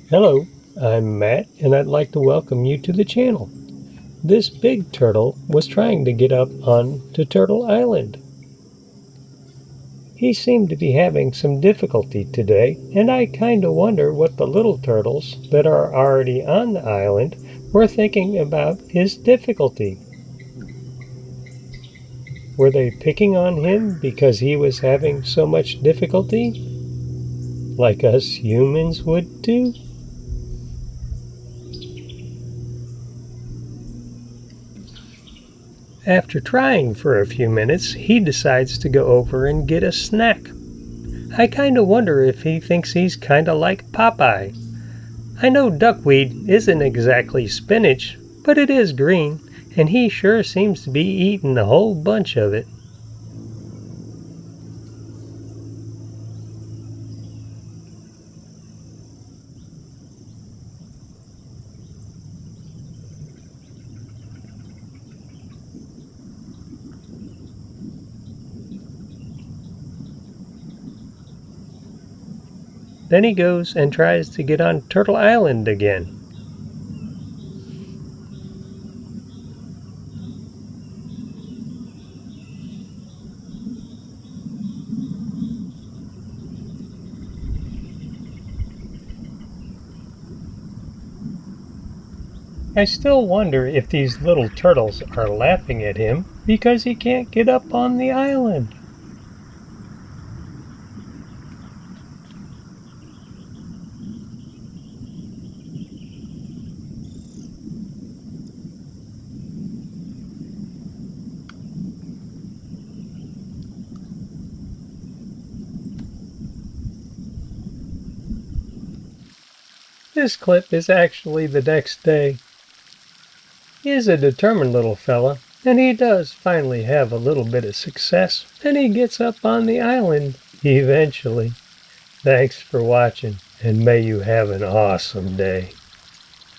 Hello, I'm Matt, and I'd like to welcome you to the channel. This big turtle was trying to get up onto Turtle Island. He seemed to be having some difficulty today, and I kinda wonder what the little turtles that are already on the island were thinking about his difficulty. Were they picking on him because he was having so much difficulty, like us humans would do? After trying for a few minutes, he decides to go over and get a snack. I kinda wonder if he thinks he's kinda like Popeye. I know duckweed isn't exactly spinach, but it is green, and he sure seems to be eating a whole bunch of it. Then he goes and tries to get on Turtle Island again. I still wonder if these little turtles are laughing at him because he can't get up on the island. This clip is actually the next day. He is a determined little fella, and he does finally have a little bit of success, and he gets up on the island eventually. Thanks for watching, and may you have an awesome day.